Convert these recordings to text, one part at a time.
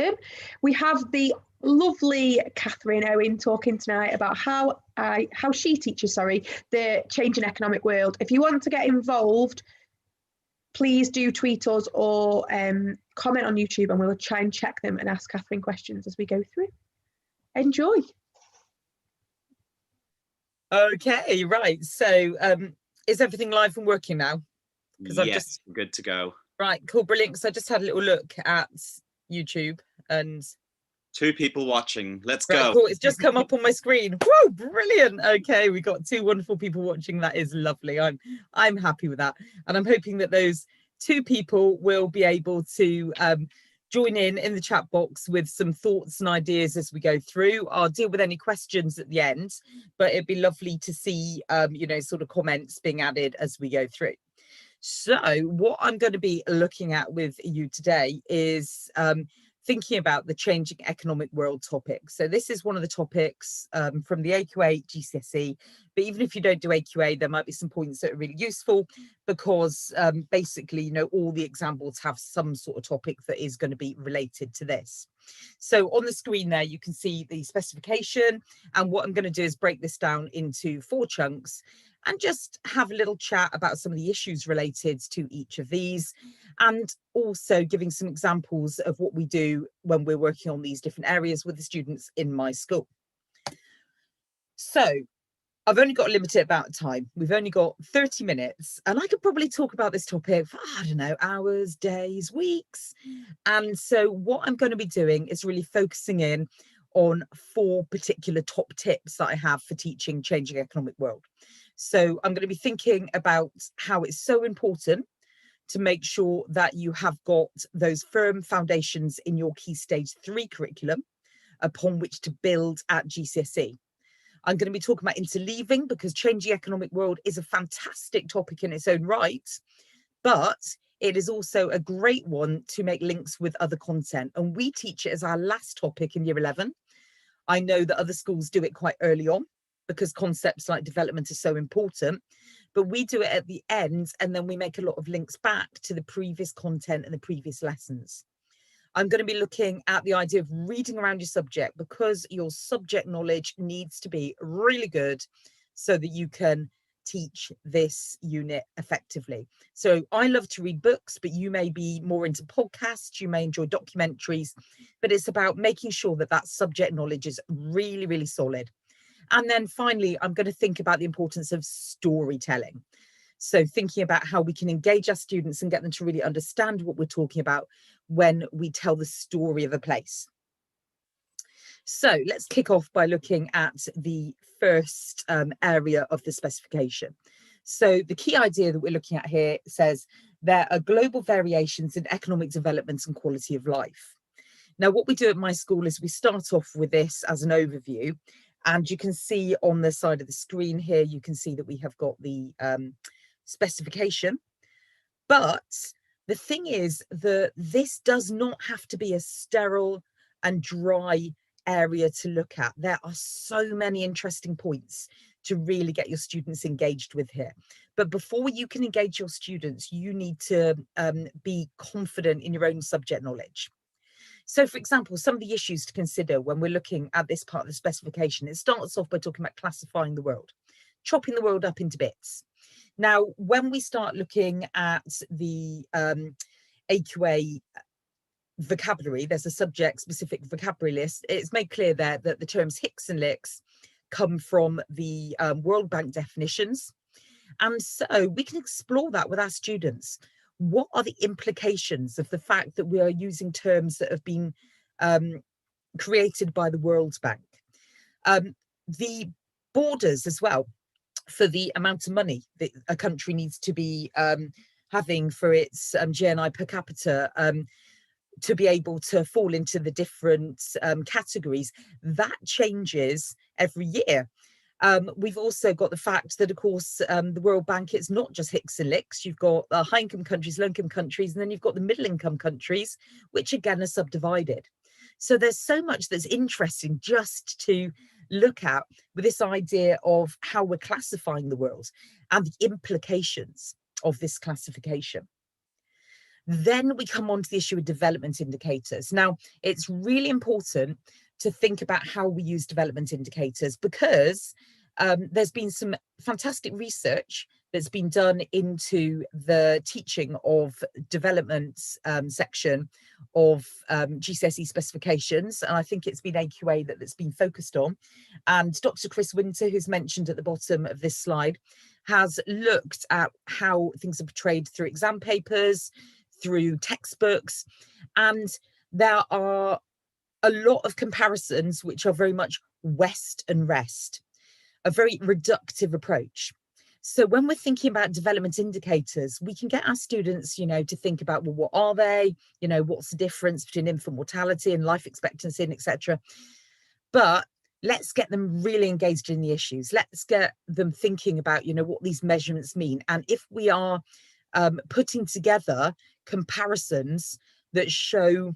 term. We have the lovely Catherine Owen talking tonight about how she teaches, the changing economic world. If you want to get involved, please do tweet us or comment on YouTube, and we'll try and check them and ask Catherine questions as we go through. Enjoy. Okay, right. So is everything live and working now? Yes, good to go. Right, cool, brilliant. So I just had a little look at YouTube and 2 people watching. Let's right, go. cool. It's just come up on my screen. Whoa, brilliant. Okay, we got 2 wonderful people watching. That is lovely. I'm happy with that, and I'm hoping that those 2 people will be able to join in the chat box with some thoughts and ideas as we go through. I'll deal with any questions at the end, but it'd be lovely to see sort of comments being added as we go through. So what I'm going to be looking at with you today is thinking about the changing economic world topic. So this is one of the topics from the AQA GCSE, but even if you don't do AQA, there might be some points that are really useful because basically, all the exam boards have some sort of topic that is going to be related to this. So on the screen there, you can see the specification, and what I'm going to do is break this down into 4 chunks and just have a little chat about some of the issues related to each of these, and also giving some examples of what we do when we're working on these different areas with the students in my school. So I've only got a limited amount of time. We've only got 30 minutes, and I could probably talk about this topic for, I don't know, hours, days, weeks. And so what I'm going to be doing is really focusing in on 4 particular top tips that I have for teaching changing economic world. So I'm going to be thinking about how it's so important to make sure that you have got those firm foundations in your Key Stage 3 curriculum upon which to build at GCSE. I'm going to be talking about interleaving because changing economic world is a fantastic topic in its own right, but it is also a great one to make links with other content. And we teach it as our last topic in Year 11. I know that other schools do it quite early on because concepts like development are so important, but we do it at the end, and then we make a lot of links back to the previous content and the previous lessons. I'm going to be looking at the idea of reading around your subject because your subject knowledge needs to be really good so that you can teach this unit effectively. So I love to read books, but you may be more into podcasts, you may enjoy documentaries, but it's about making sure that that subject knowledge is really, really solid. And then finally, I'm going to think about the importance of storytelling. So thinking about how we can engage our students and get them to really understand what we're talking about when we tell the story of a place. So let's kick off by looking at the first area of the specification. So the key idea that we're looking at here says there are global variations in economic development and quality of life. Now, what we do at my school is we start off with this as an overview, and you can see on the side of the screen here, you can see that we have got the specification. But the thing is that this does not have to be a sterile and dry area to look at. There are so many interesting points to really get your students engaged with here. But before you can engage your students, you need to be confident in your own subject knowledge. So, for example, some of the issues to consider when we're looking at this part of the specification, it starts off by talking about classifying the world, chopping the world up into bits. Now, when we start looking at the AQA vocabulary, there's a subject-specific vocabulary list. It's made clear there that the terms Hicks and Licks come from the World Bank definitions. And so we can explore that with our students. What are the implications of the fact that we are using terms that have been created by the World Bank? The borders as well for the amount of money that a country needs to be having for its GNI per capita to be able to fall into the different categories, that changes every year. We've also got the fact that, of course, the World Bank, it's not just Hicks and Licks. You've got high-income countries, low-income countries, and then you've got the middle-income countries, which again are subdivided. So there's so much that's interesting just to look at with this idea of how we're classifying the world and the implications of this classification. Then we come on to the issue of development indicators. Now, it's really important to think about how we use development indicators, because there's been some fantastic research that's been done into the teaching of development section of GCSE specifications. And I think it's been AQA that's been focused on. And Dr. Chris Winter, who's mentioned at the bottom of this slide, has looked at how things are portrayed through exam papers, through textbooks. And there are a lot of comparisons which are very much West and rest, a very reductive approach. So when we're thinking about development indicators, we can get our students, to think about, well, what are they? What's the difference between infant mortality and life expectancy, and etc. But let's get them really engaged in the issues. Let's get them thinking about, what these measurements mean. And if we are putting together comparisons that show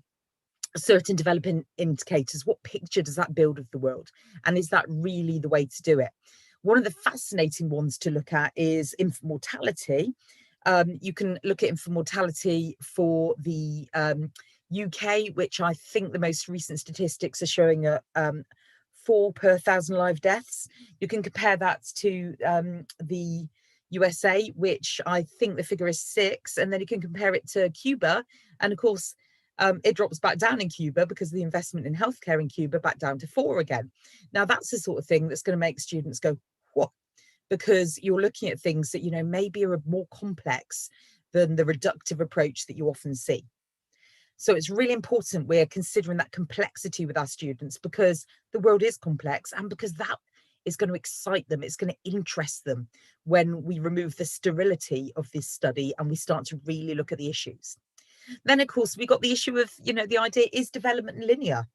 certain development indicators, what picture does that build of the world? And is that really the way to do it? One of the fascinating ones to look at is infant mortality. You can look at infant mortality for the UK, which I think the most recent statistics are showing 4 per 1,000 live deaths. You can compare that to the USA, which I think the figure is 6, and then you can compare it to Cuba, and of course it drops back down in Cuba because of the investment in healthcare in Cuba, back down to 4 again. Now that's the sort of thing that's going to make students go, what? Because you're looking at things that maybe are more complex than the reductive approach that you often see. So it's really important we're considering that complexity with our students, because the world is complex, and because that is going to excite them, it's going to interest them when we remove the sterility of this study and we start to really look at the issues. Then, of course, we got the issue of, the idea, is development linear?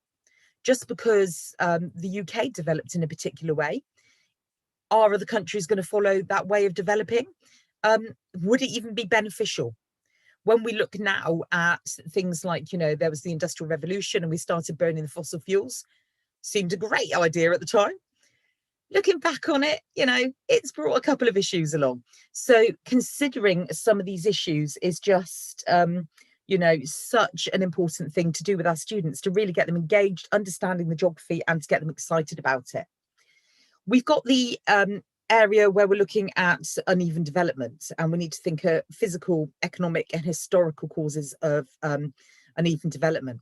Just because the UK developed in a particular way, are other countries going to follow that way of developing? Would it even be beneficial? When we look now at things like, there was the Industrial Revolution and we started burning the fossil fuels, seemed a great idea at the time. Looking back on it, it's brought a couple of issues along. So considering some of these issues is just, such an important thing to do with our students, to really get them engaged, understanding the geography, and to get them excited about it. We've got the area where we're looking at uneven development, and we need to think of physical, economic, and historical causes of uneven development.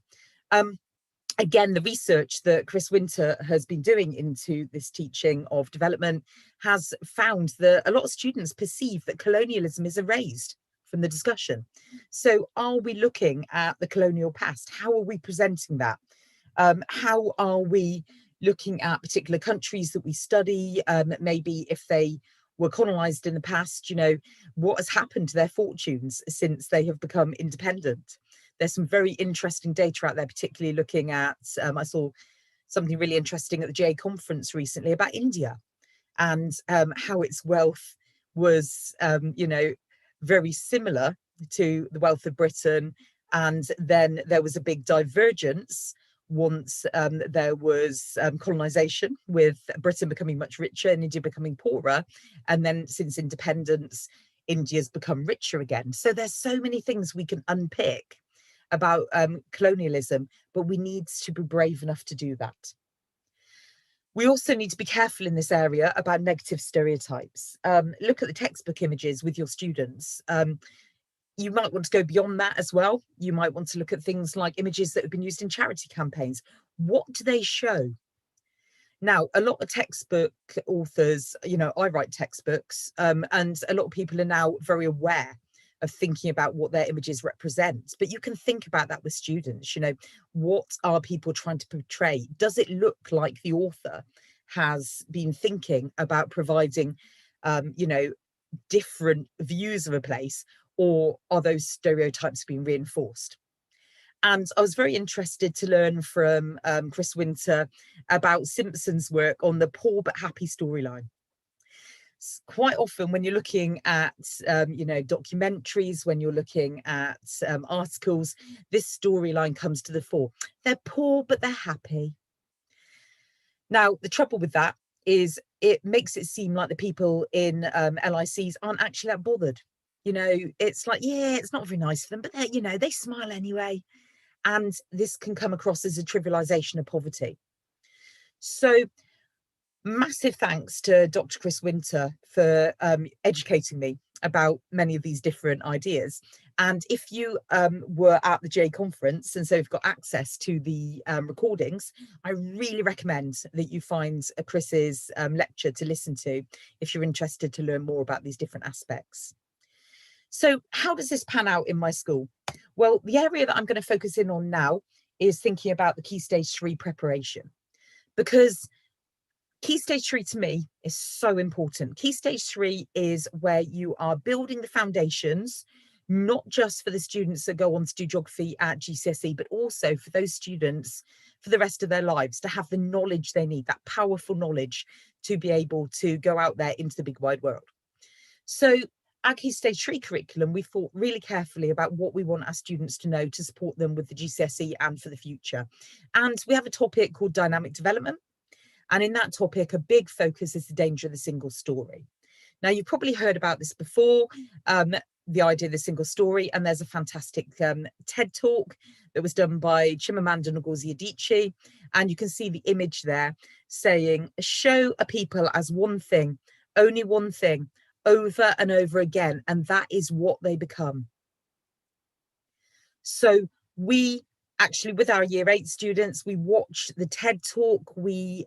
Again, the research that Chris Winter has been doing into this teaching of development has found that a lot of students perceive that colonialism is erased from the discussion. So are we looking at the colonial past? How are we presenting that? How are we looking at particular countries that we study? Maybe if they were colonized in the past, what has happened to their fortunes since they have become independent? There's some very interesting data out there, particularly looking at, I saw something really interesting at the GA conference recently about India, and how its wealth was, very similar to the wealth of Britain. And then there was a big divergence once there was colonization, with Britain becoming much richer and India becoming poorer. And then since independence, India's become richer again. So there's so many things we can unpick about colonialism, but we need to be brave enough to do that. We also need to be careful in this area about negative stereotypes. Look at the textbook images with your students. You might want to go beyond that as well. You might want to look at things like images that have been used in charity campaigns. What do they show? Now, a lot of textbook authors, I write textbooks, and a lot of people are now very aware of thinking about what their images represent. But you can think about that with students. What are people trying to portray? Does it look like the author has been thinking about providing, different views of a place, or are those stereotypes being reinforced? And I was very interested to learn from Chris Winter about Simpson's work on the poor but happy storyline. Quite often when you're looking at, documentaries, when you're looking at articles, this storyline comes to the fore. They're poor, but they're happy. Now, the trouble with that is it makes it seem like the people in LICs aren't actually that bothered. You know, it's like, yeah, it's not very nice for them, but they, you know, they smile anyway. And this can come across as a trivialization of poverty. So massive thanks to Dr. Chris Winter for educating me about many of these different ideas. And if you were at the J conference and so you've got access to the recordings, I really recommend that you find Chris's lecture to listen to if you're interested to learn more about these different aspects. So how does this pan out in my school? Well, the area that I'm going to focus in on now is thinking about the Key Stage 3 preparation, because Key Stage 3 to me is so important. Key Stage 3 is where you are building the foundations, not just for the students that go on to do geography at GCSE, but also for those students for the rest of their lives to have the knowledge they need, that powerful knowledge to be able to go out there into the big wide world. So our Key Stage 3 curriculum, we thought really carefully about what we want our students to know to support them with the GCSE and for the future. And we have a topic called dynamic development. And in that topic, a big focus is the danger of the single story. Now, you've probably heard about this before, the idea of the single story, and there's a fantastic TED talk that was done by Chimamanda Ngozi Adichie, and you can see the image there saying, show a people as one thing, only one thing, over and over again, and that is what they become. So we actually, with our year 8 students, we watch the TED talk, we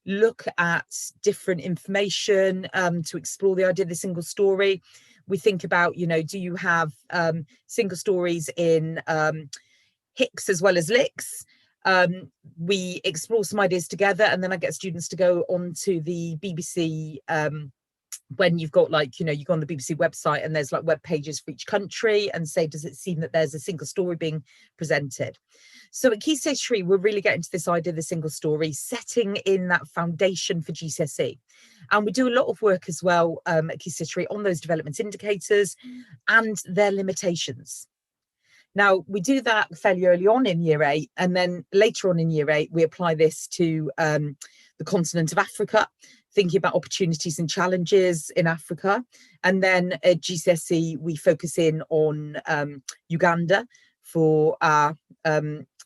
look at different information to explore the idea of the single story. We think about, you know, do you have single stories in Hicks as well as Licks? We explore some ideas together, and then I get students to go on to the BBC when you've got, like, you know, you go on the BBC website and there's like web pages for each country and say, does it seem that there's a single story being presented? So at Key Stage 3, we're really getting to this idea of the single story, setting in that foundation for GCSE. And we do a lot of work as well at Key Stage 3 on those development indicators and their limitations. Now, we do that fairly early on in year 8, and then later on in year 8, we apply this to the continent of Africa, thinking about opportunities and challenges in Africa. And then at GCSE, we focus in on Uganda for our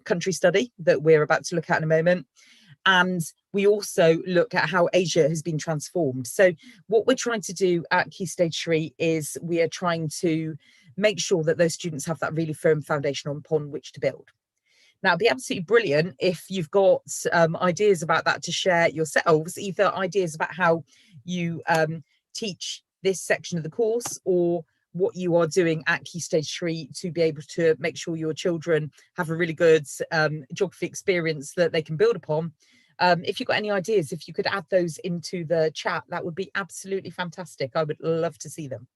country study that we're about to look at in a moment. And we also look at how Asia has been transformed. So what we're trying to do at Key Stage 3 is we are trying to make sure that those students have that really firm foundation upon which to build. Now, it'd be absolutely brilliant if you've got ideas about that to share yourselves, either ideas about how you teach this section of the course, or what you are doing at Key Stage 3 to be able to make sure your children have a really good geography experience that they can build upon. If you've got any ideas, if you could add those into the chat, that would be absolutely fantastic. I would love to see them.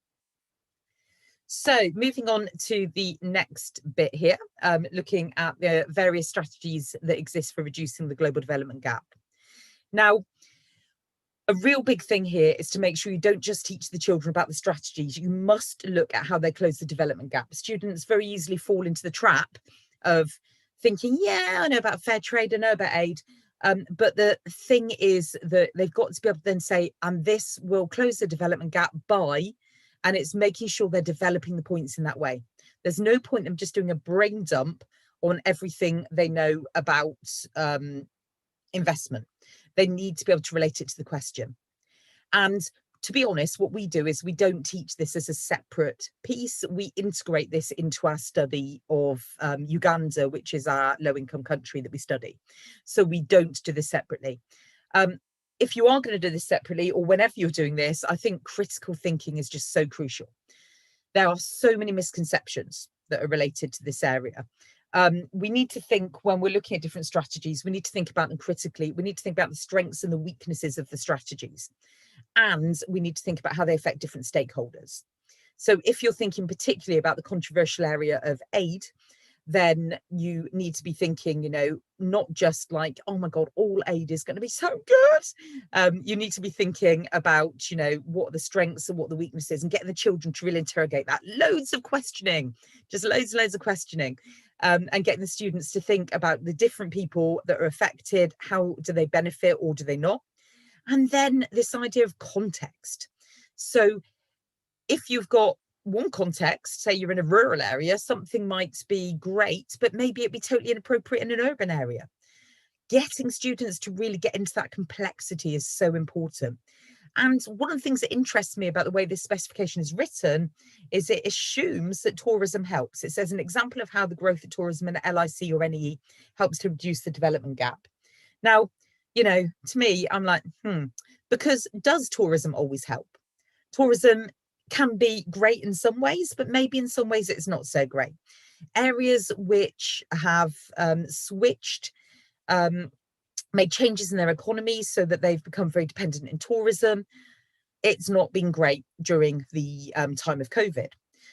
So moving on to the next bit here, looking at the various strategies that exist for reducing the global development gap. Now, a real big thing here is to make sure you don't just teach the children about the strategies. You must look at how they close the development gap. Students very easily fall into the trap of thinking, yeah, I know about fair trade, I know about aid. But the thing is that they've got to be able to then say, and this will close the development gap by, and it's making sure they're developing the points in that way. There's no point in them just doing a brain dump on everything they know about investment. They need to be able to relate it to the question. And to be honest, what we do is we don't teach this as a separate piece. We integrate this into our study of Uganda, which is our low-income country that we study. So we don't do this separately. If you are going to do this separately, or whenever you're doing this, I think critical thinking is just so crucial. There are so many misconceptions that are related to this area. We need to think, when we're looking at different strategies, we need to think about them critically. We need to think about the strengths and the weaknesses of the strategies. And we need to think about how they affect different stakeholders. So if you're thinking particularly about the controversial area of aid, then you need to be thinking, you know, not just like, oh my God, all aid is going to be so good. You need to be thinking about, you know, what are the strengths and what are the weaknesses, and getting the children to really interrogate that. Loads of questioning, just loads of questioning, and getting the students to think about the different people that are affected. How do they benefit or do they not? And then this idea of context. So if you've got one context, say you're in a rural area, something might be great, but maybe it'd be totally inappropriate in an urban area. Getting students to really get into that complexity is so important. And one of the things that interests me about the way this specification is written is it assumes that tourism helps. It says an example of how the growth of tourism in LIC or NEE helps to reduce the development gap. Now, you know, to me, I'm like, because does tourism always help? Tourism can be great in some ways, but maybe in some ways it's not so great. Areas which have switched, made changes in their economies so that they've become very dependent in tourism, it's not been great during the time of COVID.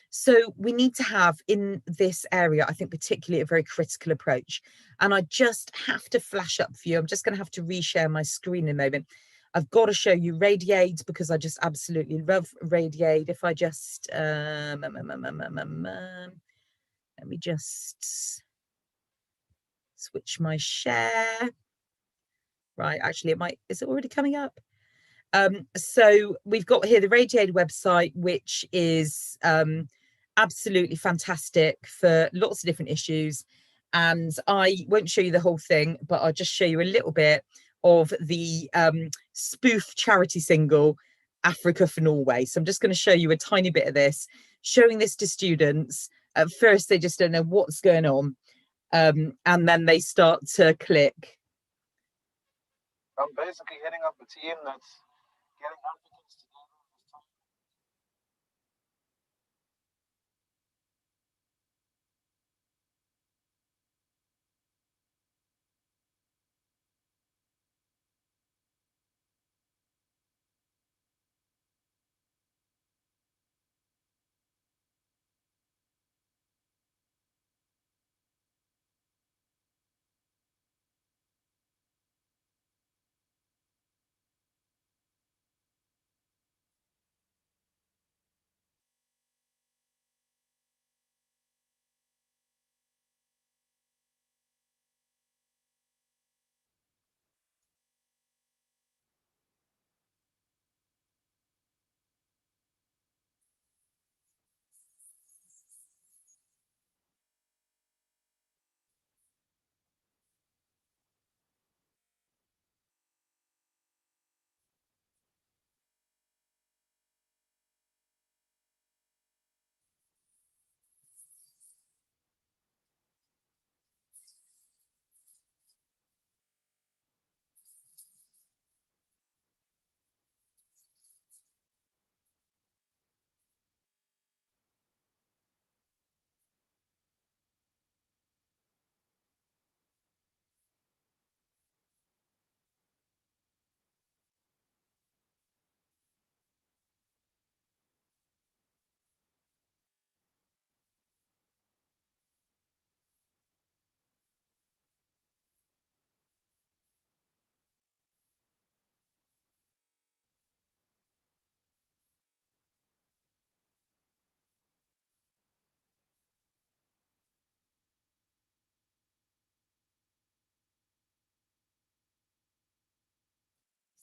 So we need to have in this area, I think, particularly a very critical approach. And I just have to flash up for you. I'm just going to have to reshare my screen in a moment. I've got to show you Radiate because I just absolutely love Radiate. If I just, let me just switch my share. Right, actually, it might, is it already coming up? So we've got here the Radiate website, which is absolutely fantastic for lots of different issues. And I won't show you the whole thing, but I'll just show you a little bit of the spoof charity single, Africa for Norway. So I'm just going to show you a tiny bit of this, showing this to students. At first, they just don't know what's going on. And then they start to click. I'm basically heading up a team that's getting applicants together.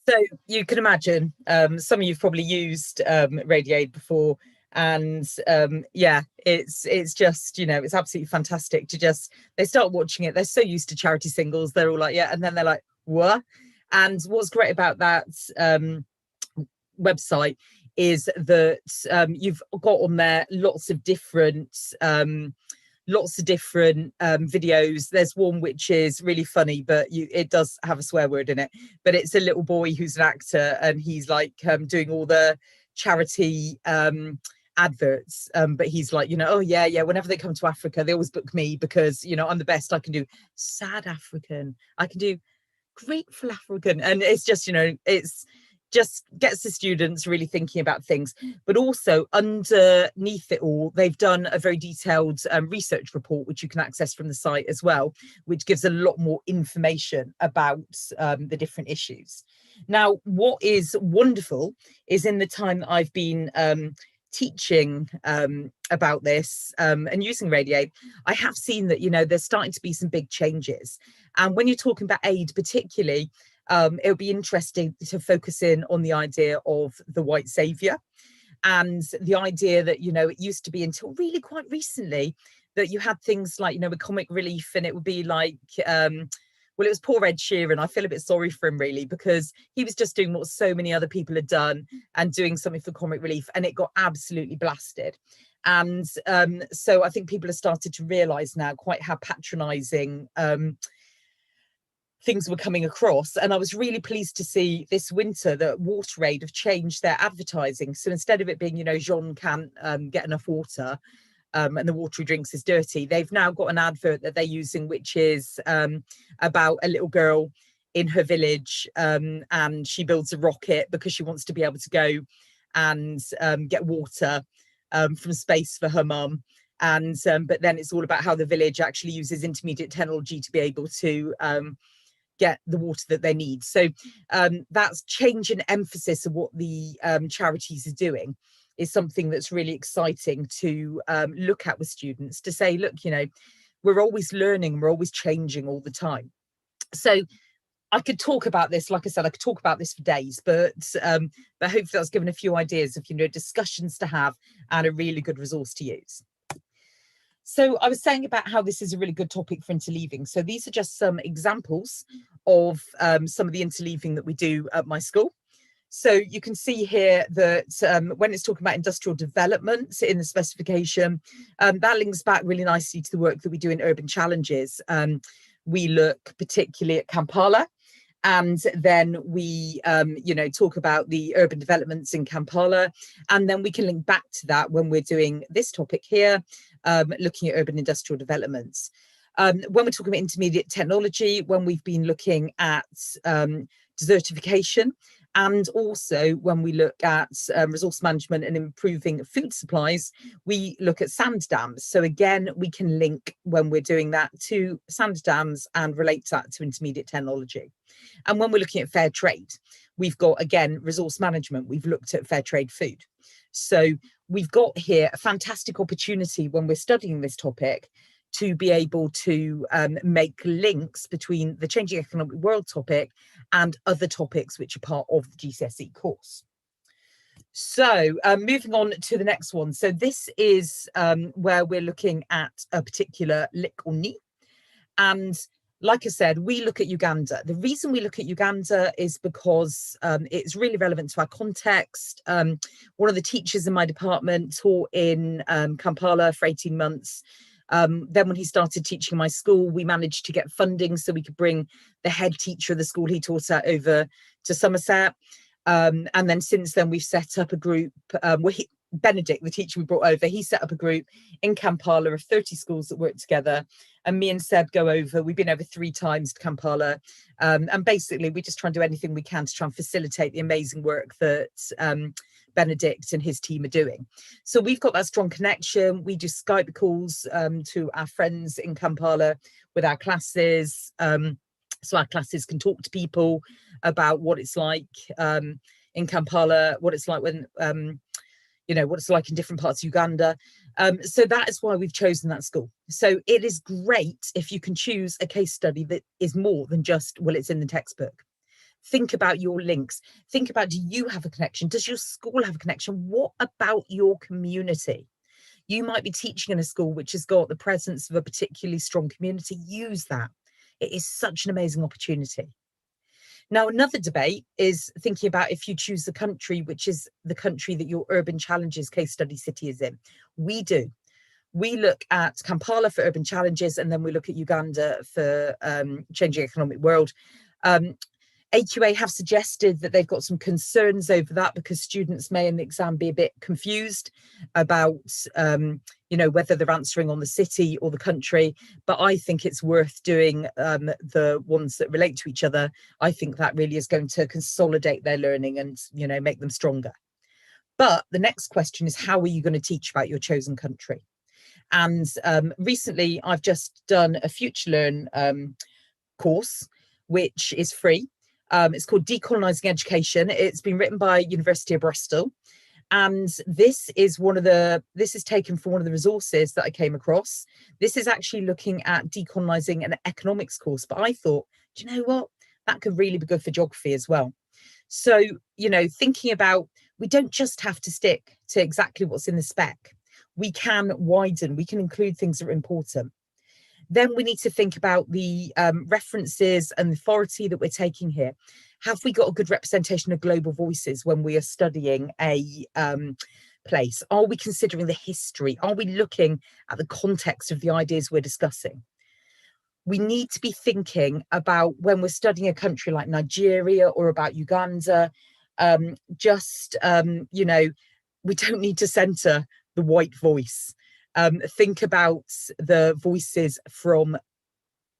So you can imagine, some of you've probably used Radiate before, and yeah, it's just, you know, it's absolutely fantastic to just, they start watching it, they're so used to charity singles, they're all like, yeah, and then they're like, what? And what's great about that website is that you've got on there lots of different videos. There's one which is really funny, but it does have a swear word in it, but it's a little boy who's an actor, and he's like doing all the charity adverts, but he's like, you know, oh yeah, whenever they come to Africa, they always book me because, you know, I'm the best. I can do sad African, I can do grateful African, and it's just, you know, it's just gets the students really thinking about things. But also underneath it all, they've done a very detailed research report, which you can access from the site as well, which gives a lot more information about the different issues. Now, what is wonderful is in the time that I've been teaching about this and using Radiate, I have seen that, you know, there's starting to be some big changes. And when you're talking about aid particularly, it'll be interesting to focus in on the idea of the white saviour. And the idea that, you know, it used to be until really quite recently that you had things like, you know, a comic relief, and it would be like, well, it was poor Ed Sheeran. I feel a bit sorry for him, really, because he was just doing what so many other people had done and doing something for comic relief, and it got absolutely blasted. And so I think people have started to realise now quite how patronising things were coming across. And I was really pleased to see this winter that WaterAid have changed their advertising. So instead of it being, you know, Jean can't get enough water, and the water he drinks is dirty, they've now got an advert that they're using, which is about a little girl in her village, and she builds a rocket because she wants to be able to go and get water from space for her mum. And but then it's all about how the village actually uses intermediate technology to be able to get the water that they need. So that's change in emphasis of what the charities are doing is something that's really exciting to look at with students, to say, look, you know, we're always learning, we're always changing all the time. So I could talk about this, like I said, I could talk about this for days, but hopefully that's given a few ideas of, you know, discussions to have and a really good resource to use. So I was saying about how this is a really good topic for interleaving. So these are just some examples of some of the interleaving that we do at my school. So you can see here that when it's talking about industrial development in the specification, that links back really nicely to the work that we do in urban challenges. We look particularly at Kampala, and then we, you know, talk about the urban developments in Kampala, and then we can link back to that when we're doing this topic here, looking at urban industrial developments. When we're talking about intermediate technology, when we've been looking at desertification, and also when we look at resource management and improving food supplies, we look at sand dams. So again, we can link when we're doing that to sand dams and relate that to intermediate technology. And when we're looking at fair trade, we've got, again, resource management. We've looked at fair trade food. So we've got here a fantastic opportunity when we're studying this topic to be able to make links between the changing economic world topic and other topics which are part of the GCSE course. So moving on to the next one. So this is where we're looking at a particular lick or knee. And like I said, we look at Uganda. The reason we look at Uganda is because it's really relevant to our context. One of the teachers in my department taught in Kampala for 18 months. Then when he started teaching my school, we managed to get funding so we could bring the head teacher of the school he taught at over to Somerset. And then since then, we've set up a group where Benedict, the teacher we brought over, he set up a group in Kampala of 30 schools that work together. And me and Seb go over. We've been over 3 times to Kampala. And basically, we just try and do anything we can to try and facilitate the amazing work that Benedict and his team are doing. So we've got that strong connection. We do Skype calls to our friends in Kampala with our classes. So our classes can talk to people about what it's like in Kampala, what it's like when, you know, what it's like in different parts of Uganda. So that is why we've chosen that school. So it is great if you can choose a case study that is more than just, well, it's in the textbook. Think about your links. Think about, do you have a connection? Does your school have a connection? What about your community? You might be teaching in a school which has got the presence of a particularly strong community. Use that. It is such an amazing opportunity. Now, another debate is thinking about if you choose the country, which is the country that your urban challenges case study city is in. We do. We look at Kampala for urban challenges, and then we look at Uganda for changing economic world. AQA have suggested that they've got some concerns over that because students may in the exam be a bit confused about, you know, whether they're answering on the city or the country. But I think it's worth doing the ones that relate to each other. I think that really is going to consolidate their learning and, you know, make them stronger. But the next question is, how are you going to teach about your chosen country? And recently I've just done a FutureLearn course, which is free. It's called Decolonising Education. It's been written by University of Bristol. And this is taken from one of the resources that I came across. This is actually looking at decolonising an economics course. But I thought, do you know what? That could really be good for geography as well. So, you know, thinking about we don't just have to stick to exactly what's in the spec. We can widen, we can include things that are important. Then we need to think about the references and the authority that we're taking here. Have we got a good representation of global voices when we are studying a place? Are we considering the history? Are we looking at the context of the ideas we're discussing? We need to be thinking about, when we're studying a country like Nigeria or about Uganda, you know, we don't need to center the white voice. Think about the voices from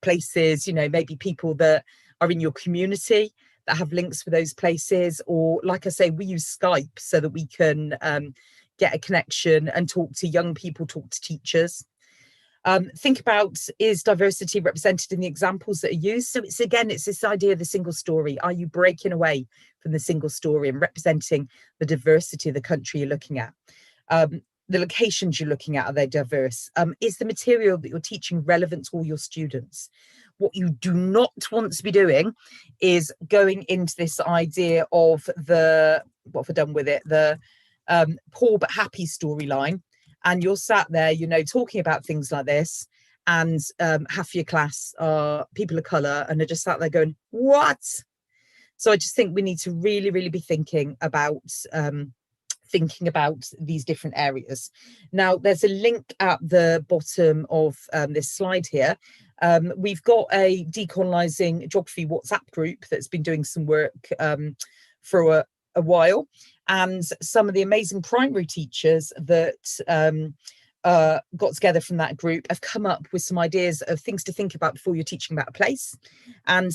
places, you know, maybe people that are in your community that have links for those places. Or like I say, we use Skype so that we can get a connection and talk to young people, talk to teachers. Think about, is diversity represented in the examples that are used? So it's this idea of the single story. Are you breaking away from the single story and representing the diversity of the country you're looking at? The locations you're looking at, are they diverse? Is the material that you're teaching relevant to all your students? What you do not want to be doing is going into this idea of the, what have I done with it, the poor but happy storyline. And you're sat there, you know, talking about things like this, and half your class are people of colour and are just sat there going, what? So I just think we need to really, really be thinking about these different areas. Now, there's a link at the bottom of this slide here. We've got a Decolonizing Geography WhatsApp group that's been doing some work for a while, and some of the amazing primary teachers that got together from that group have come up with some ideas of things to think about before you're teaching about a place. And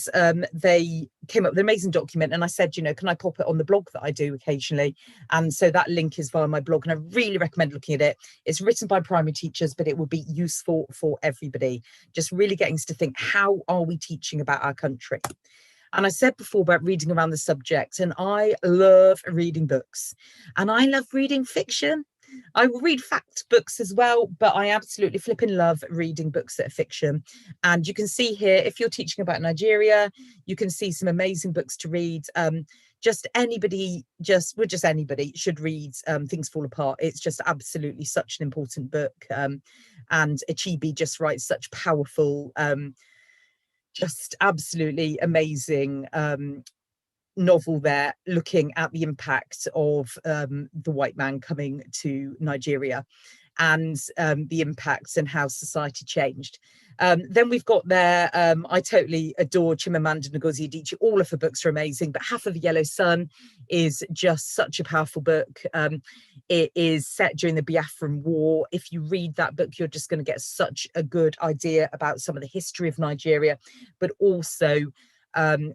they came up with an amazing document, and I said, you know, can I pop it on the blog that I do occasionally? And so that link is via my blog, and I really recommend looking at it. It's written by primary teachers, but it will be useful for everybody. Just really getting us to think, how are we teaching about our country? And I said before about reading around the subject, and I love reading books, and I love reading fiction. I will read fact books as well, but I absolutely flipping love reading books that are fiction. And you can see here, if you're teaching about Nigeria, you can see some amazing books to read. Just anybody should read Things Fall Apart. It's just absolutely such an important book. And Achibi just writes such powerful, just absolutely amazing novel there, looking at the impact of the white man coming to Nigeria, and the impacts and how society changed. Then we've got there, I totally adore Chimamanda Ngozi Adichie. All of her books are amazing, but Half of the Yellow Sun is just such a powerful book. It is set during the Biafran War. If you read that book, you're just going to get such a good idea about some of the history of Nigeria, but also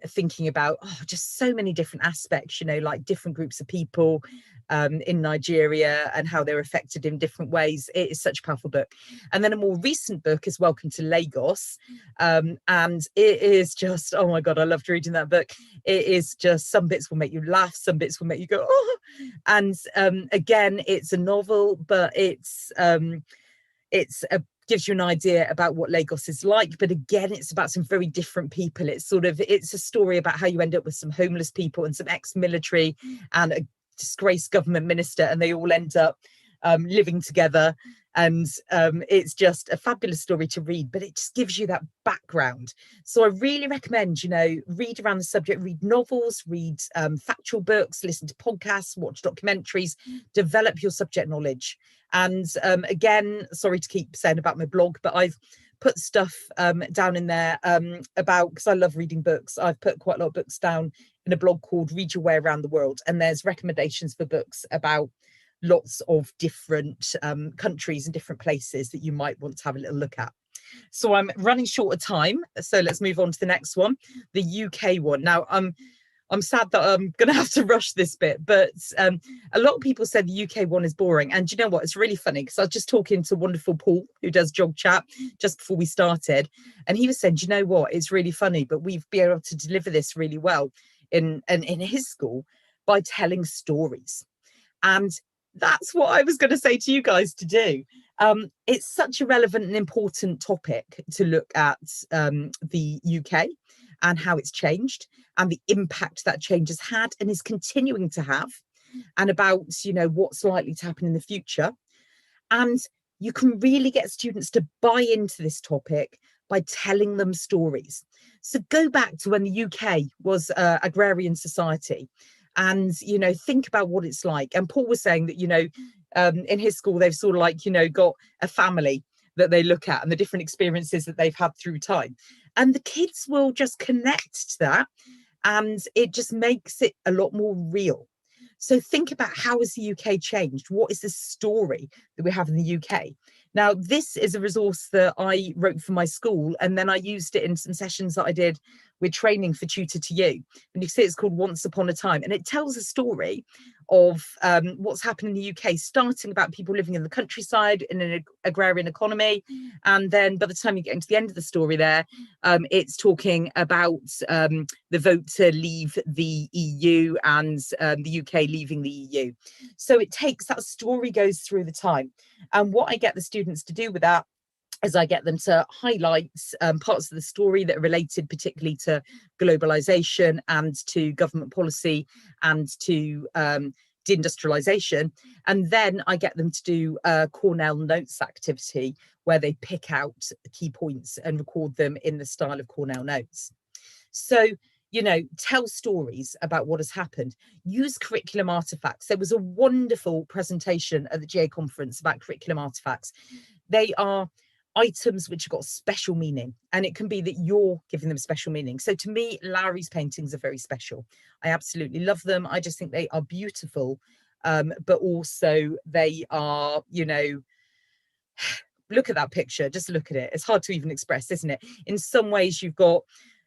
thinking about just so many different aspects, you know, like different groups of people in Nigeria and how they're affected in different ways. It is such a powerful book. And then a more recent book is Welcome to Lagos. And it is just, oh my God, I loved reading that book. It is just, some bits will make you laugh, some bits will make you go, oh. And again, it's a novel, but it's gives you an idea about what Lagos is like, but again, it's about some very different people. It's a story about how you end up with some homeless people and some ex-military and a disgraced government minister, and they all end up living together. And it's just a fabulous story to read, but it just gives you that background. So I really recommend, you know, read around the subject, read novels, read factual books, listen to podcasts, watch documentaries, develop your subject knowledge. And again, sorry to keep saying about my blog, but I've put stuff down in there about, because I love reading books, I've put quite a lot of books down in a blog called Read Your Way Around the World. And there's recommendations for books about lots of different countries and different places that you might want to have a little look at. So I'm running short of time, so let's move on to the next one, the UK one. Now, I'm sad that I'm going to have to rush this bit, but a lot of people said the UK one is boring. And you know what? It's really funny, because I was just talking to wonderful Paul, who does GeogChat, just before we started. And he was saying, do you know what? It's really funny, but we've been able to deliver this really well in his school by telling stories. And that's what I was going to say to you guys to do. It's such a relevant and important topic to look at the UK and how it's changed and the impact that change has had and is continuing to have. and about, you know, what's likely to happen in the future. And you can really get students to buy into this topic by telling them stories. So go back to when the UK was agrarian society, and, you know, think about what it's like. And Paul was saying that, you know, in his school, they've sort of like, you know, got a family that they look at and the different experiences that they've had through time. And the kids will just connect to that, and it just makes it a lot more real. So think about, how has the UK changed? What is the story that we have in the UK? Now, this is a resource that I wrote for my school, and then I used it in some sessions that I did with training for Tutor to You. And you see it's called Once Upon a Time, and it tells a story of what's happened in the UK, starting about people living in the countryside in an agrarian economy. And then by the time you get into the end of the story there, it's talking about the vote to leave the EU and the UK leaving the EU. So it takes, that story goes through the time. And what I get the students to do with that is I get them to highlight parts of the story that are related particularly to globalization and to government policy and to deindustrialization. And then I get them to do a Cornell Notes activity where they pick out key points and record them in the style of Cornell Notes. So, you know, tell stories about what has happened. Use curriculum artifacts. There was a wonderful presentation at the GA conference about curriculum artifacts. They are items which have got special meaning, and it can be that you're giving them special meaning. So to me, Larry's paintings are very special. I absolutely love them. I just think they are beautiful, but also they are, you know, look at that picture, just look at it. It's hard to even express, isn't it? In some ways, you've got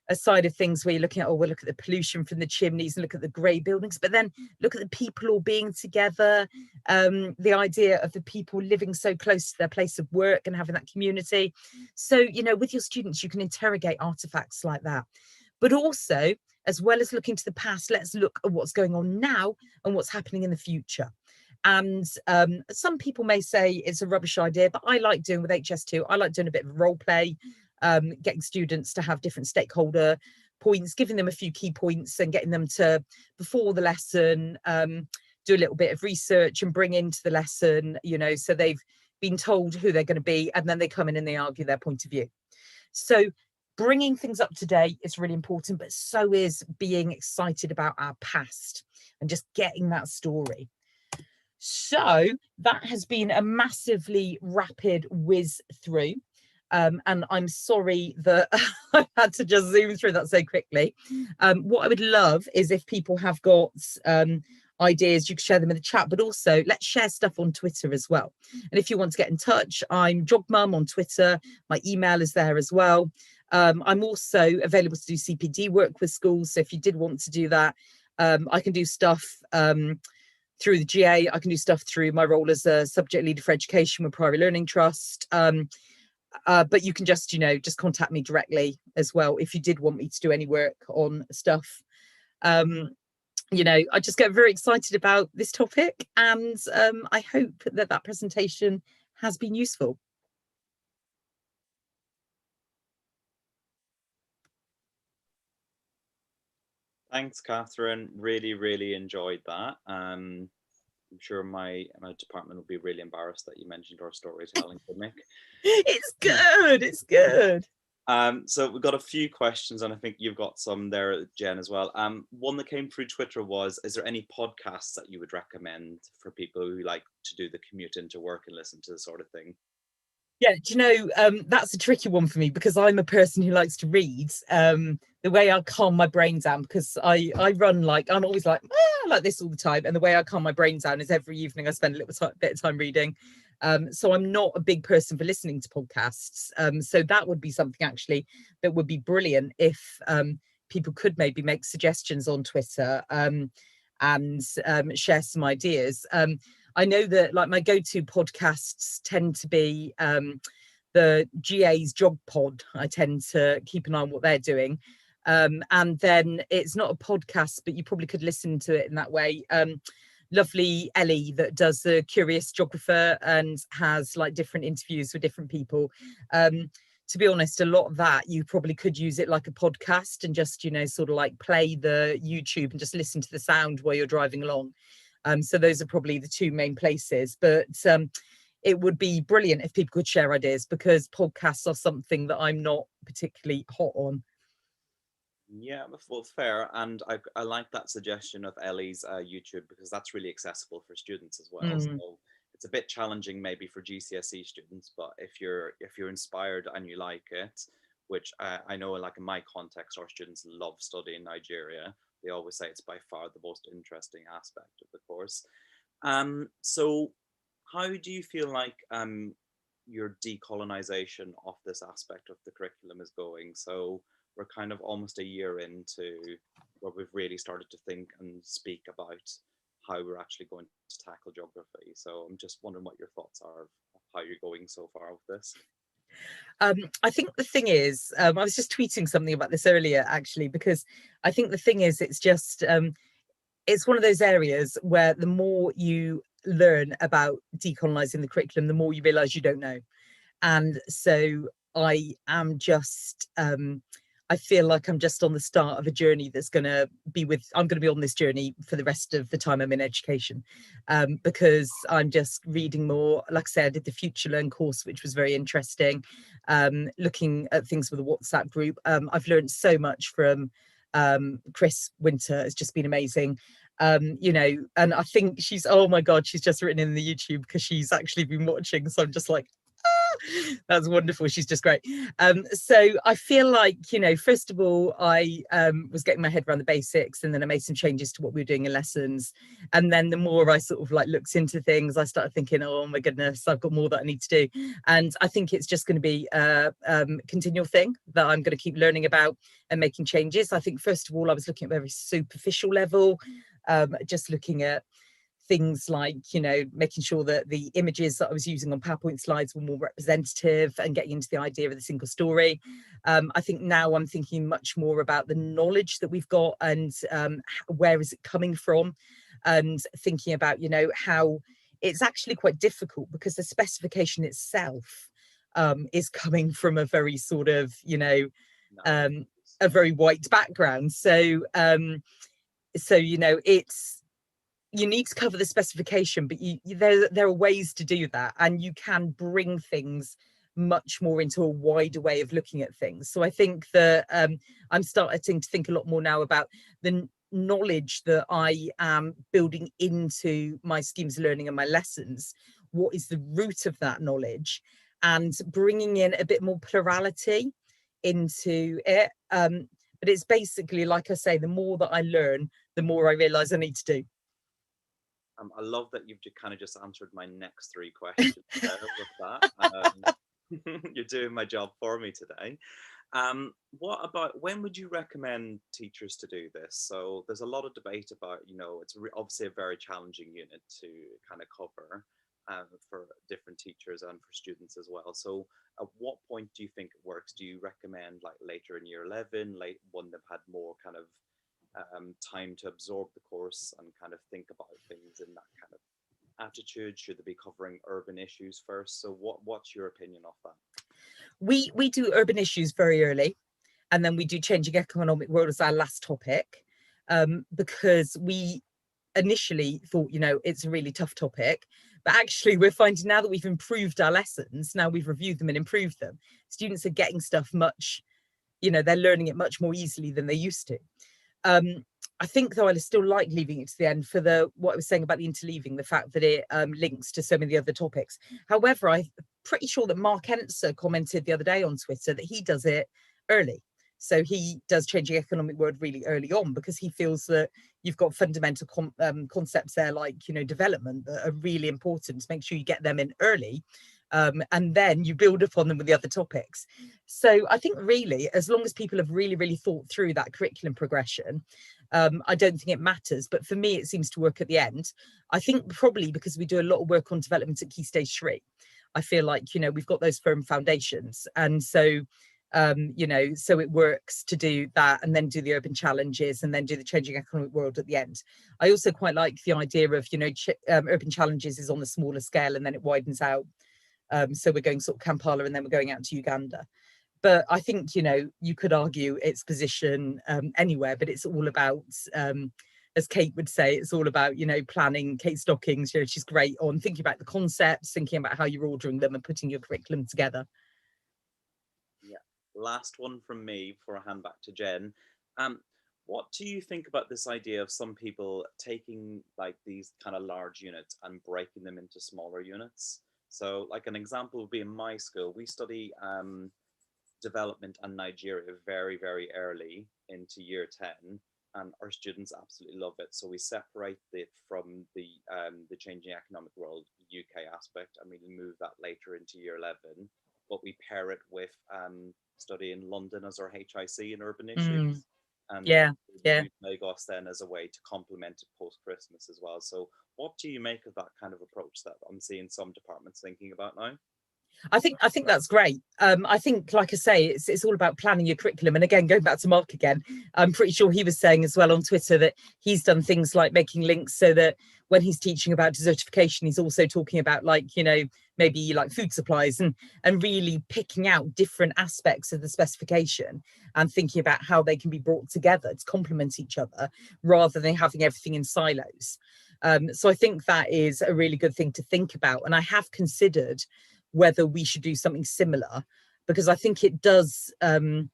a side of things where you're looking at, oh, we'll look at the pollution from the chimneys and look at the grey buildings, but then look at the people all being together, the idea of the people living so close to their place of work and having that community. So, you know, with your students, you can interrogate artifacts like that. But also, as well as looking to the past, let's look at what's going on now and what's happening in the future. And some people may say it's a rubbish idea, but I like doing with HS2, I like doing a bit of role play, getting students to have different stakeholder points, giving them a few key points and getting them to, before the lesson, do a little bit of research and bring into the lesson, you know, so they've been told who they're going to be, and then they come in and they argue their point of view. So bringing things up to date is really important, but so is being excited about our past and just getting that story. So that has been a massively rapid whiz through. And I'm sorry that I had to just zoom through that so quickly. What I would love is if people have got ideas, you can share them in the chat, but also let's share stuff on Twitter as well. And if you want to get in touch, I'm JogMum on Twitter. My email is there as well. I'm also available to do CPD work with schools. So if you did want to do that, I can do stuff through the GA. I can do stuff through my role as a subject leader for education with Priory Learning Trust. But you can just, you know, just contact me directly as well if you did want me to do any work on stuff. You know, I just get very excited about this topic, and I hope that that presentation has been useful. Thanks, Catherine. Really, really enjoyed that. I'm sure my department will be really embarrassed that you mentioned our storytelling gimmick. It's good. It's good. So we've got a few questions, and I think you've got some there, Jen, as well. One that came through Twitter was, is there any podcasts that you would recommend for people who like to do the commute into work and listen to this sort of thing? Yeah, do you know, that's a tricky one for me because I'm a person who likes to read. The way I calm my brain down, because I run like, I'm always like this all the time. And the way I calm my brain down is every evening I spend a little bit of time reading. So I'm not a big person for listening to podcasts. So that would be something actually that would be brilliant if people could maybe make suggestions on Twitter and share some ideas. I know that like my go-to podcasts tend to be the GA's Jog Pod. I tend to keep an eye on what they're doing. And then it's not a podcast, but you probably could listen to it in that way. Lovely Ellie that does the Curious Geographer and has like different interviews with different people. To be honest, a lot of that you probably could use it like a podcast and just, you know, sort of like play the YouTube and just listen to the sound while you're driving along. So those are probably the two main places. But it would be brilliant if people could share ideas, because podcasts are something that I'm not particularly hot on. Yeah, well, fair. And I like that suggestion of Ellie's YouTube, because that's really accessible for students as well. So it's a bit challenging maybe for GCSE students, but if you're inspired and you like it, which I know, like in my context, our students love studying Nigeria. They always say it's by far the most interesting aspect of the course. So how do you feel like your decolonization of this aspect of the curriculum is going? So we're kind of almost a year into where we've really started to think and speak about how we're actually going to tackle geography. So I'm just wondering what your thoughts are of how you're going so far with this. I think the thing is, I was just tweeting something about this earlier, actually, because I think the thing is, it's just, it's one of those areas where the more you learn about decolonizing the curriculum, the more you realize you don't know. And so I am just, I feel like I'm just on the start of a journey that's going to be I'm going to be on this journey for the rest of the time I'm in education, because I'm just reading more. Like I said, I did the Future Learn course, which was very interesting, looking at things with a WhatsApp group. I've learned so much from Chris Winter. It's just been amazing. You know, and I think oh my God, she's just written in the YouTube because she's actually been watching. So I'm just like, that's wonderful. She's just great. So I feel like, you know, first of all, I was getting my head around the basics, and then I made some changes to what we were doing in lessons. And then the more I sort of like looked into things, I started thinking, oh my goodness, I've got more that I need to do. And I think it's just going to be a continual thing that I'm going to keep learning about and making changes. I think first of all, I was looking at a very superficial level, just looking at things like, you know, making sure that the images that I was using on PowerPoint slides were more representative and getting into the idea of the single story. I think now I'm thinking much more about the knowledge that we've got, and where is it coming from, and thinking about, you know, how it's actually quite difficult because the specification itself is coming from a very sort of, you know, a very white background. So, you know, you need to cover the specification, but there are ways to do that, and you can bring things much more into a wider way of looking at things. So I think that I'm starting to think a lot more now about the knowledge that I am building into my schemes of learning and my lessons. What is the root of that knowledge, and bringing in a bit more plurality into it. But it's basically, like I say, the more that I learn, the more I realize I need to do. I love that you've kind of just answered my next three questions there with that. You're doing my job for me today. What about, when would you recommend teachers to do this? So there's a lot of debate about, you know, it's obviously a very challenging unit to kind of cover for different teachers and for students as well. So at what point do you think it works? Do you recommend like later in year 11, when they've had more kind of time to absorb the course and kind of think about things in that kind of attitude? Should they be covering urban issues first? So what's your opinion of that? We do urban issues very early, and then we do changing economic world as our last topic, because we initially thought, you know, it's a really tough topic, but actually we're finding now that we've improved our lessons, now we've reviewed them and improved them, students are getting stuff much, you know, they're learning it much more easily than they used to. I think, though, I still like leaving it to the end for what I was saying about the interleaving, the fact that it links to so many other topics. However, I'm pretty sure that Mark Enser commented the other day on Twitter that he does it early. So he does changing economic world really early on, because he feels that you've got fundamental concepts there, like, you know, development, that are really important to make sure you get them in early. And then you build upon them with the other topics. So I think really, as long as people have really, really thought through that curriculum progression, I don't think it matters. But for me, it seems to work at the end. I think probably because we do a lot of work on development at Key Stage 3. I feel like, you know, we've got those firm foundations. And so, you know, so it works to do that and then do the urban challenges and then do the changing economic world at the end. I also quite like the idea of, you know, urban challenges is on the smaller scale and then it widens out. So we're going sort of Kampala and then we're going out to Uganda. But I think, you know, you could argue its position anywhere, but it's all about as Kate would say, it's all about, you know, planning. Kate Stockings, you know, she's great on thinking about the concepts, thinking about how you're ordering them and putting your curriculum together. Yeah, last one from me before I hand back to Jen. What do you think about this idea of some people taking like these kind of large units and breaking them into smaller units? So like an example would be in my school, we study development and Nigeria very, very early into year 10, and our students absolutely love it. So we separate it from the changing economic world UK aspect, and we move that later into year 11, but we pair it with studying London as our HIC and urban issues. And yeah use Lagos then as a way to complement it post-Christmas as well. So what do you make of that kind of approach that I'm seeing some departments thinking about now? I think that's great. I think, like I say, it's all about planning your curriculum. And again, going back to Mark again, I'm pretty sure he was saying as well on Twitter that he's done things like making links so that when he's teaching about desertification, he's also talking about, like, you know, maybe like food supplies, and really picking out different aspects of the specification and thinking about how they can be brought together to complement each other rather than having everything in silos. So I think that is a really good thing to think about. And I have considered whether we should do something similar, because I think it does, in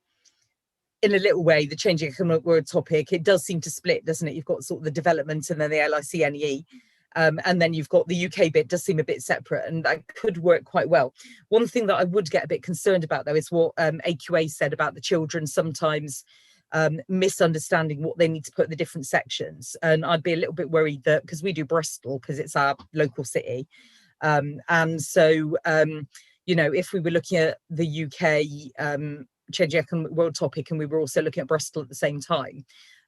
a little way, the changing economic world topic, it does seem to split, doesn't it? You've got sort of the development and then the LICNE, and then you've got the UK bit does seem a bit separate, and that could work quite well. One thing that I would get a bit concerned about, though, is what AQA said about the children sometimes misunderstanding what they need to put in the different sections. And I'd be a little bit worried that, because we do Bristol, because it's our local city, and so, you know, if we were looking at the UK changing economic world topic and we were also looking at Bristol at the same time,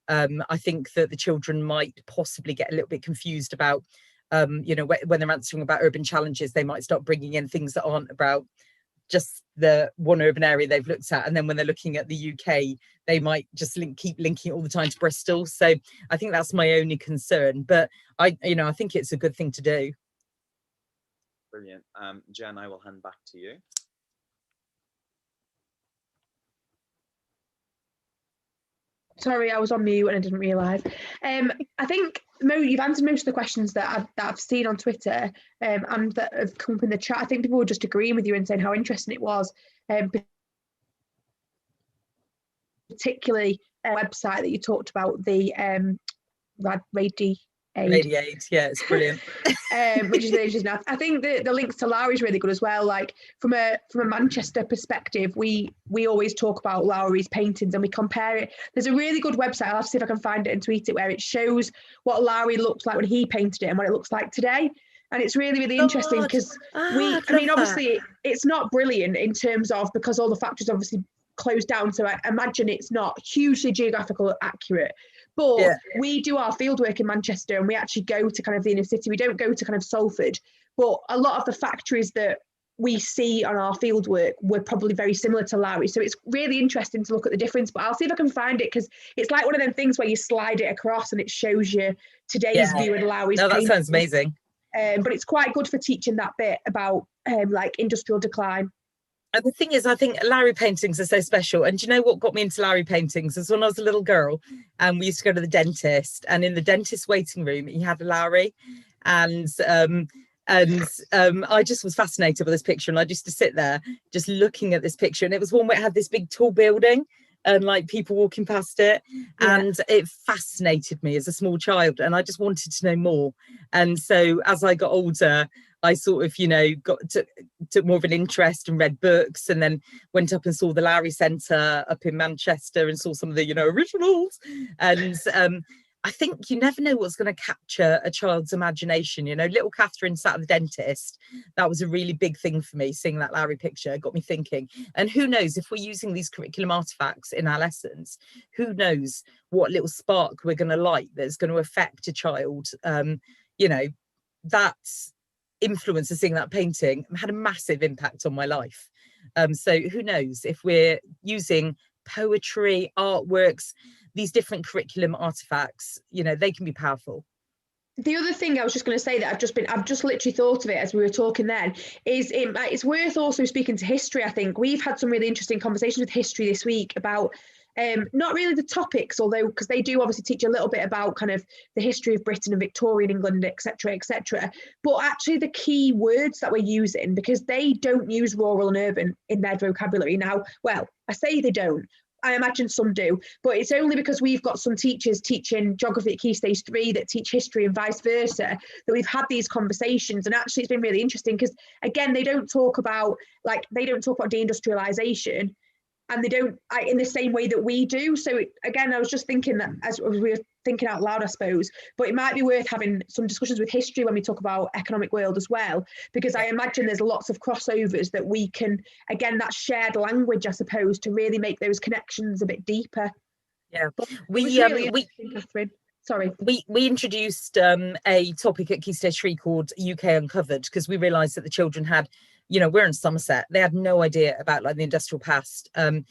I think that the children might possibly get a little bit confused about, you know, when they're answering about urban challenges, they might start bringing in things that aren't about just the one urban area they've looked at. And then when they're looking at the UK, they might just keep linking it all the time to Bristol. So I think that's my only concern. But I think it's a good thing to do. Brilliant. Jen, I will hand back to you. Sorry, I was on mute and I didn't realise. I think you've answered most of the questions that I've seen on Twitter and that have come up in the chat. I think people were just agreeing with you and saying how interesting it was, particularly a website that you talked about, the Radiate. Yeah, it's brilliant. Which is really interesting. I think the links to Lowry is really good as well. Like from a Manchester perspective, we always talk about Lowry's paintings and we compare it. There's a really good website, I'll have to see if I can find it and tweet it, where it shows what Lowry looked like when he painted it and what it looks like today. And it's really, really interesting because obviously it's not brilliant in terms of, because all the factories obviously closed down, so I imagine it's not hugely geographically accurate. But we do our fieldwork in Manchester and we actually go to kind of the inner city. We don't go to kind of Salford, but a lot of the factories that we see on our fieldwork were probably very similar to Lowry. So it's really interesting to look at the difference, but I'll see if I can find it, because it's like one of them things where you slide it across and it shows you today's view and Lowry's that painting. Sounds amazing. But it's quite good for teaching that bit about like industrial decline. And the thing is, I think Lowry paintings are so special. And do you know what got me into Lowry paintings? Is when I was a little girl and we used to go to the dentist, and in the dentist waiting room, he had a Lowry. And I just was fascinated by this picture. And I used to sit there just looking at this picture. And it was one where it had this big tall building and like people walking past it. Yeah. And it fascinated me as a small child. And I just wanted to know more. And so as I got older, I sort of, took more of an interest and read books, and then went up and saw the Lowry Centre up in Manchester and saw some of the, originals. And I think you never know what's going to capture a child's imagination. Little Catherine sat at the dentist. That was a really big thing for me, seeing that Lowry picture got me thinking. And who knows, if we're using these curriculum artefacts in our lessons, who knows what little spark we're going to light that's going to affect a child. That's influence of seeing that painting had a massive impact on my life. So who knows, if we're using poetry, artworks, these different curriculum artifacts, they can be powerful. The other thing I was just going to say that I've just literally thought of it as we were talking then, is it's worth also speaking to history. I think we've had some really interesting conversations with history this week about not really the topics, although because they do obviously teach a little bit about kind of the history of Britain and Victorian England, etc., etc. But actually the key words that we're using, because they don't use rural and urban in their vocabulary now. Well, I say they don't. I imagine some do, but it's only because we've got some teachers teaching geography at Key Stage 3 that teach history and vice versa that we've had these conversations. And actually it's been really interesting because, again, they don't talk about deindustrialization, and they don't in the same way that we do. So again, I was just thinking that as we were thinking out loud, I suppose, but it might be worth having some discussions with history when we talk about economic world as well, because I imagine there's lots of crossovers that we can, again, that shared language, I suppose, to really make those connections a bit deeper. Yeah, we Catherine. Sorry. We introduced a topic at Key Stage 3 called UK Uncovered, because we realised that the children had, you know, we're in Somerset, they had no idea about like the industrial past. And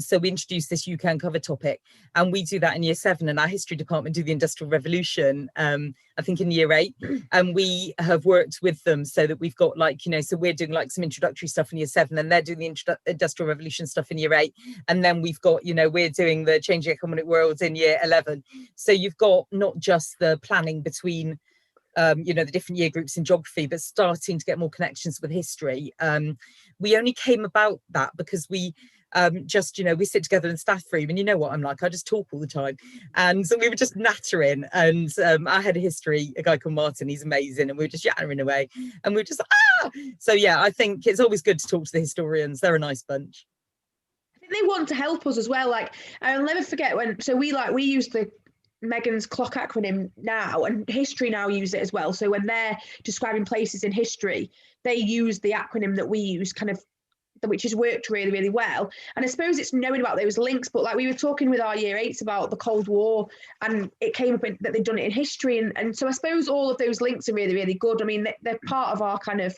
so we introduced this UK Uncovered topic, and we do that in year 7, and our history department do the Industrial Revolution, I think in year 8. And we have worked with them so that we've got like, you know, so we're doing like some introductory stuff in year 7, and they're doing the Industrial Revolution stuff in year 8. And then we've got, you know, we're doing the Changing Economic World in year 11. So you've got not just the planning between you know, the different year groups in geography, but starting to get more connections with history. We only came about that because we just, you know, we sit together in the staff room, and you know what I'm like, I just talk all the time, and so we were just nattering. And our head of history, a guy called Martin, he's amazing, and we were just yattering away, and we were just so yeah, I think it's always good to talk to the historians. They're a nice bunch. I think they want to help us as well. Like, I'll never forget when, so we use the Megan's clock acronym now, and history now use it as well. So when they're describing places in history, they use the acronym that we use, kind of, which has worked really, really well. And I suppose it's knowing about those links, but like we were talking with our year 8s about the Cold War, and it came up that they'd done it in history. And so I suppose all of those links are really, really good. I mean, they're part of our kind of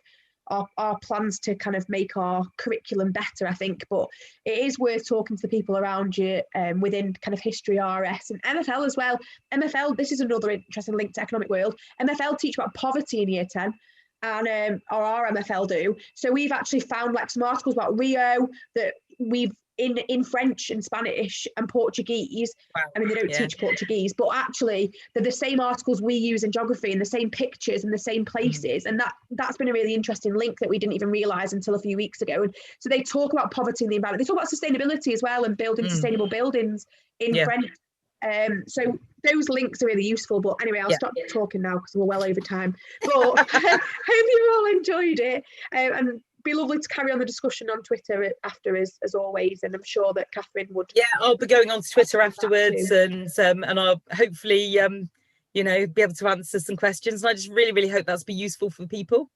our plans to kind of make our curriculum better, I think. But it is worth talking to the people around you within kind of history, RS, and MFL as well. MFL, this is another interesting link to economic world. MFL teach about poverty in year 10. And or our MFL do. So we've actually found like some articles about Rio that we've in French and Spanish and Portuguese. Wow. I mean, they don't teach Portuguese, but actually they're the same articles we use in geography, and the same pictures and the same places. And that's been a really interesting link that we didn't even realise until a few weeks ago. And so they talk about poverty and the environment. They talk about sustainability as well, and building sustainable buildings in French. So those links are really useful. But anyway, I'll stop talking now because we're well over time. But hope you all enjoyed it, and be lovely to carry on the discussion on Twitter after as always. And I'm sure that Catherine would. Yeah, I'll be going on to Twitter afterwards, and I'll hopefully you know, be able to answer some questions. And I just really, really hope that's be useful for people.